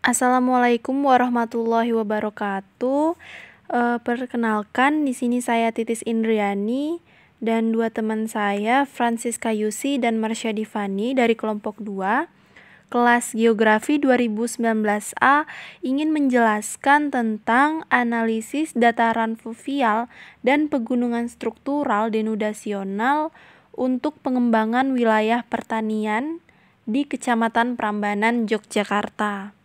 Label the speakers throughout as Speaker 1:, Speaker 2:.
Speaker 1: Assalamualaikum warahmatullahi wabarakatuh. Perkenalkan, di sini saya Titis Indriani dan dua teman saya, Francisca Yusi dan Marsha Divani dari kelompok 2, kelas Geografi 2019A, ingin menjelaskan tentang analisis dataran fluvial dan pegunungan struktural denudasional untuk pengembangan wilayah pertanian di Kecamatan Prambanan, Yogyakarta.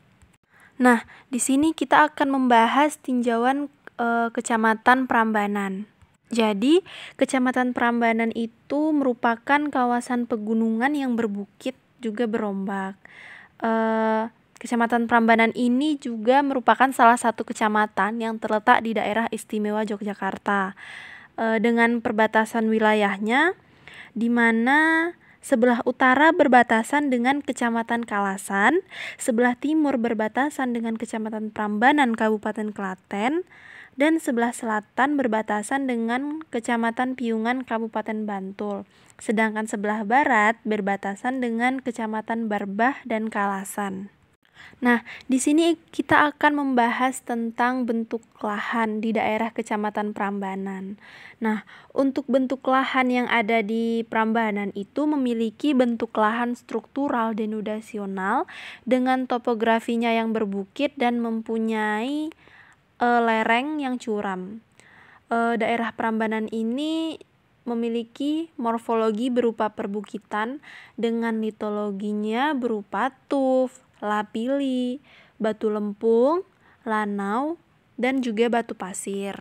Speaker 1: Nah, di sini kita akan membahas tinjauan Kecamatan Prambanan. Jadi, Kecamatan Prambanan itu merupakan kawasan pegunungan yang berbukit juga berombak. Kecamatan Prambanan ini juga merupakan salah satu kecamatan yang terletak di daerah istimewa Yogyakarta. Dengan perbatasan wilayahnya, di mana sebelah utara berbatasan dengan Kecamatan Kalasan, sebelah timur berbatasan dengan Kecamatan Prambanan, Kabupaten Klaten, dan sebelah selatan berbatasan dengan Kecamatan Piungan, Kabupaten Bantul. Sedangkan sebelah barat berbatasan dengan Kecamatan Barbah dan Kalasan. Nah, di sini kita akan membahas tentang bentuk lahan di daerah Kecamatan Prambanan. Nah, untuk bentuk lahan yang ada di Prambanan itu memiliki bentuk lahan struktural denudasional dengan topografinya yang berbukit dan mempunyai lereng yang curam. Daerah Prambanan ini memiliki morfologi berupa perbukitan dengan litologinya berupa tuf, lapili, batu lempung, lanau, dan juga batu pasir.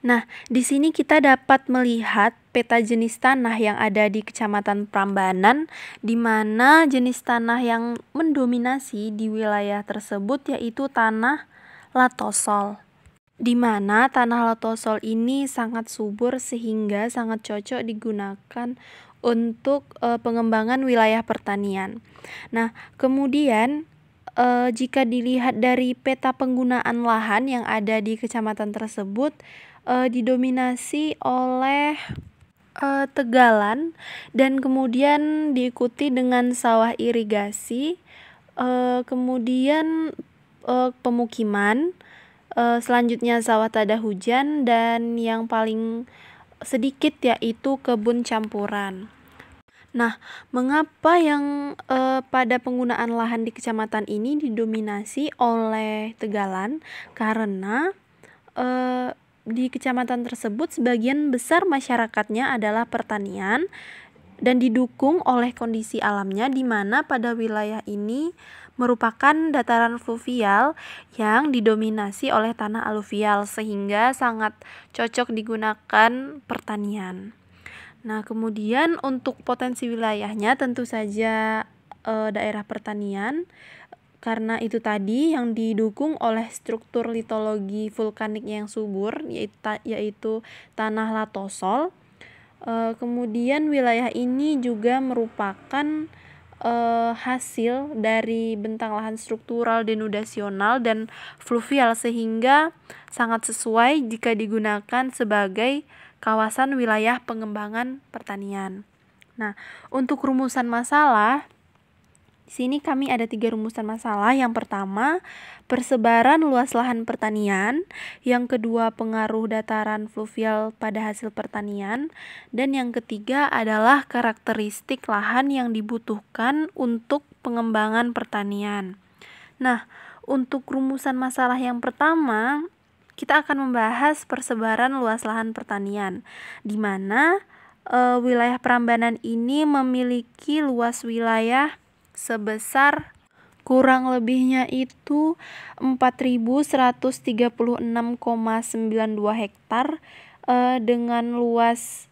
Speaker 1: Nah, di sini kita dapat melihat peta jenis tanah yang ada di Kecamatan Prambanan, di mana jenis tanah yang mendominasi di wilayah tersebut yaitu tanah latosol, di mana tanah latosol ini sangat subur sehingga sangat cocok digunakan untuk pengembangan wilayah pertanian. Nah, kemudian jika dilihat dari peta penggunaan lahan yang ada di kecamatan tersebut, didominasi oleh tegalan dan kemudian diikuti dengan sawah irigasi, kemudian pemukiman, selanjutnya sawah tada hujan, dan yang paling sedikit yaitu kebun campuran. Nah, mengapa yang pada penggunaan lahan di kecamatan ini didominasi oleh tegalan? Karena di kecamatan tersebut sebagian besar masyarakatnya adalah pertanian dan didukung oleh kondisi alamnya, di mana pada wilayah ini merupakan dataran fluvial yang didominasi oleh tanah aluvial sehingga sangat cocok digunakan pertanian. Nah, kemudian untuk potensi wilayahnya tentu saja daerah pertanian, karena itu tadi yang didukung oleh struktur litologi vulkanik yang subur yaitu tanah latosol. Kemudian wilayah ini juga merupakan hasil dari bentang lahan struktural denudasional dan fluvial sehingga sangat sesuai jika digunakan sebagai kawasan wilayah pengembangan pertanian. Nah, untuk rumusan masalah, di sini kami ada 3 rumusan masalah. Yang pertama, persebaran luas lahan pertanian. Yang kedua, pengaruh dataran fluvial pada hasil pertanian. Dan yang ketiga adalah karakteristik lahan yang dibutuhkan untuk pengembangan pertanian. Nah, untuk rumusan masalah yang pertama, kita akan membahas persebaran luas lahan pertanian, di mana wilayah Prambanan ini memiliki luas wilayah sebesar kurang lebihnya itu 4.136,92 hektar dengan luas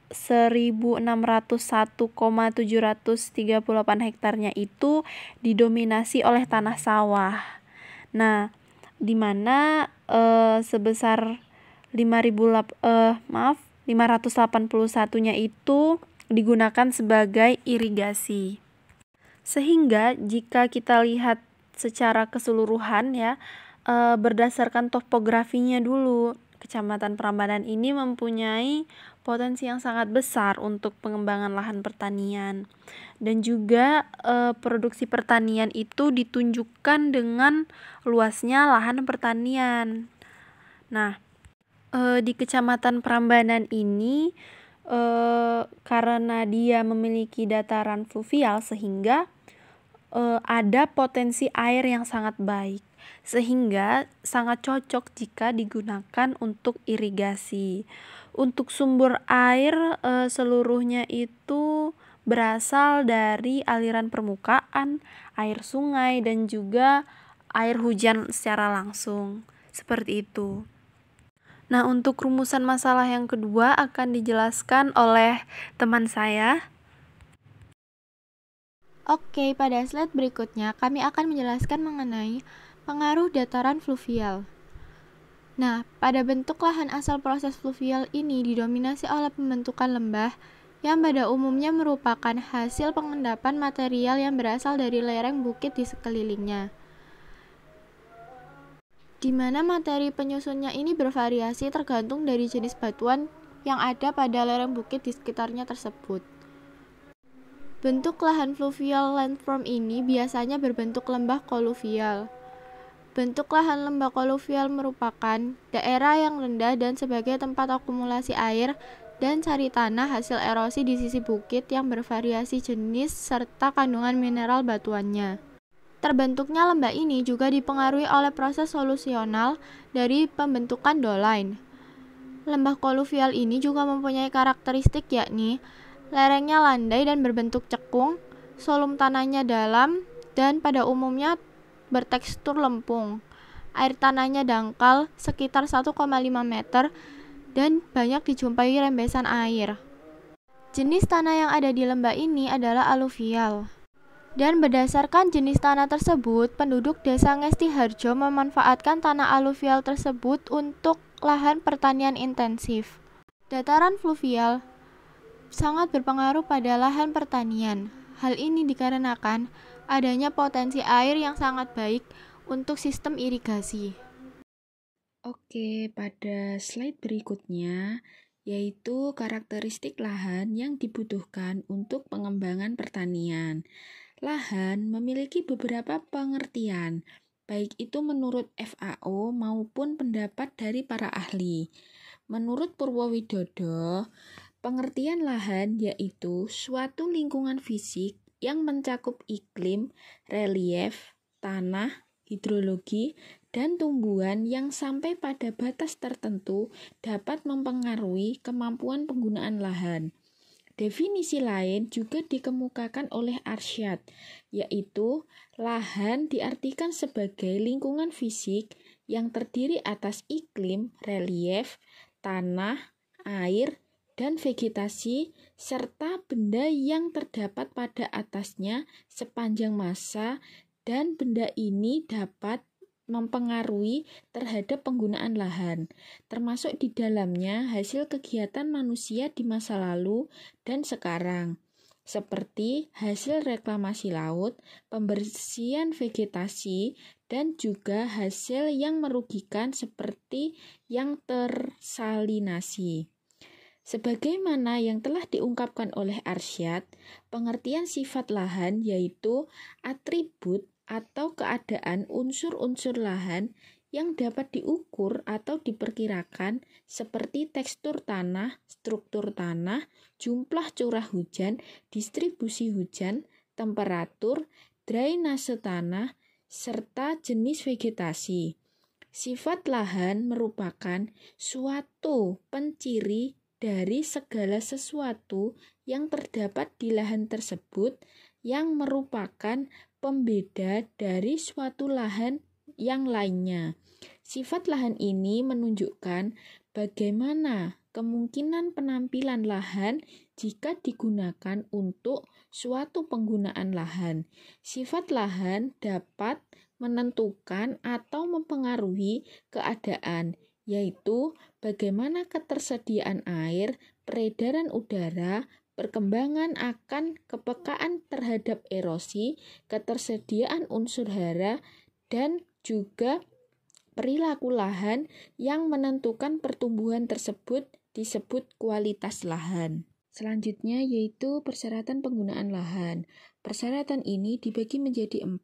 Speaker 1: 1.601,738 hektarnya itu didominasi oleh tanah sawah. Nah, di mana sebesar 581-nya itu digunakan sebagai irigasi. Sehingga jika kita lihat secara keseluruhan ya, berdasarkan topografinya dulu, Kecamatan Prambanan ini mempunyai potensi yang sangat besar untuk pengembangan lahan pertanian. Dan juga produksi pertanian itu ditunjukkan dengan luasnya lahan pertanian. Nah, di Kecamatan Prambanan ini karena dia memiliki dataran fluvial sehingga ada potensi air yang sangat baik, sehingga sangat cocok jika digunakan untuk irigasi. Untuk sumber air seluruhnya itu berasal dari aliran permukaan, air sungai, dan juga air hujan secara langsung. Seperti itu. Nah, untuk rumusan masalah yang kedua akan dijelaskan oleh teman saya.
Speaker 2: Oke, pada slide berikutnya kami akan menjelaskan mengenai pengaruh dataran fluvial. Nah, pada bentuk lahan asal proses fluvial ini didominasi oleh pembentukan lembah yang pada umumnya merupakan hasil pengendapan material yang berasal dari lereng bukit di sekelilingnya, di mana materi penyusunnya ini bervariasi tergantung dari jenis batuan yang ada pada lereng bukit di sekitarnya tersebut. Bentuk lahan fluvial landform ini biasanya berbentuk lembah koluvial. Bentuk lahan lembah koluvial merupakan daerah yang rendah dan sebagai tempat akumulasi air dan cari tanah hasil erosi di sisi bukit yang bervariasi jenis serta kandungan mineral batuannya. Terbentuknya lembah ini juga dipengaruhi oleh proses solusional dari pembentukan doline. Lembah koluvial ini juga mempunyai karakteristik yakni lerengnya landai dan berbentuk cekung, solum tanahnya dalam dan pada umumnya bertekstur lempung. Air tanahnya dangkal sekitar 1,5 meter dan banyak dijumpai rembesan air. Jenis tanah yang ada di lembah ini adalah aluvial. Dan berdasarkan jenis tanah tersebut, penduduk desa Ngesti Harjo memanfaatkan tanah aluvial tersebut untuk lahan pertanian intensif. Dataran fluvial sangat berpengaruh pada lahan pertanian. Hal ini dikarenakan adanya potensi air yang sangat baik untuk sistem irigasi.
Speaker 3: Oke, pada slide berikutnya yaitu karakteristik lahan yang dibutuhkan untuk pengembangan pertanian. Lahan memiliki beberapa pengertian, baik itu menurut FAO maupun pendapat dari para ahli. Menurut Purwowidodo, pengertian lahan yaitu suatu lingkungan fisik yang mencakup iklim, relief, tanah, hidrologi, dan tumbuhan yang sampai pada batas tertentu dapat mempengaruhi kemampuan penggunaan lahan. Definisi lain juga dikemukakan oleh Arsyad, yaitu lahan diartikan sebagai lingkungan fisik yang terdiri atas iklim, relief, tanah, air, dan vegetasi, serta benda yang terdapat pada atasnya sepanjang masa, dan benda ini dapat mempengaruhi terhadap penggunaan lahan, termasuk di dalamnya hasil kegiatan manusia di masa lalu dan sekarang, seperti hasil reklamasi laut, pembersihan vegetasi, dan juga hasil yang merugikan seperti yang tersalinasi. Sebagaimana yang telah diungkapkan oleh Arsyad, pengertian sifat lahan yaitu atribut atau keadaan unsur-unsur lahan yang dapat diukur atau diperkirakan seperti tekstur tanah, struktur tanah, jumlah curah hujan, distribusi hujan, temperatur, drainase tanah, serta jenis vegetasi. Sifat lahan merupakan suatu penciri dari segala sesuatu yang terdapat di lahan tersebut yang merupakan pembeda dari suatu lahan yang lainnya. Sifat lahan ini menunjukkan bagaimana kemungkinan penampilan lahan jika digunakan untuk suatu penggunaan lahan. Sifat lahan dapat menentukan atau mempengaruhi keadaan, yaitu bagaimana ketersediaan air, peredaran udara, perkembangan akan kepekaan terhadap erosi, ketersediaan unsur hara, dan juga Perilaku lahan yang menentukan pertumbuhan tersebut disebut kualitas lahan. Selanjutnya yaitu persyaratan penggunaan lahan. Persyaratan ini dibagi menjadi 4.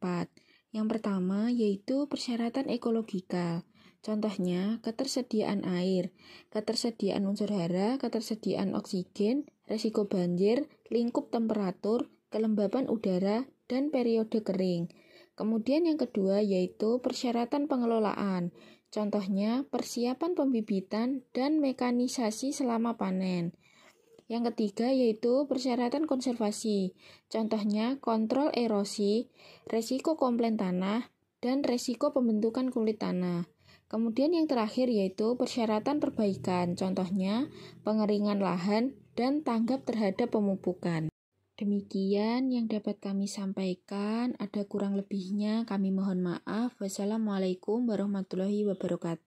Speaker 3: Yang pertama yaitu persyaratan ekologikal. Contohnya ketersediaan air, ketersediaan unsur hara, ketersediaan oksigen, resiko banjir, lingkup temperatur, kelembapan udara, dan periode kering. Kemudian yang kedua yaitu persyaratan pengelolaan. Contohnya persiapan pembibitan dan mekanisasi selama panen. Yang ketiga yaitu persyaratan konservasi. Contohnya kontrol erosi, resiko komplain tanah, dan resiko pembentukan kulit tanah. Kemudian yang terakhir yaitu persyaratan perbaikan. Contohnya pengeringan lahan dan tanggap terhadap pemupukan. Demikian yang dapat kami sampaikan. Ada kurang lebihnya kami mohon maaf. Wassalamualaikum warahmatullahi wabarakatuh.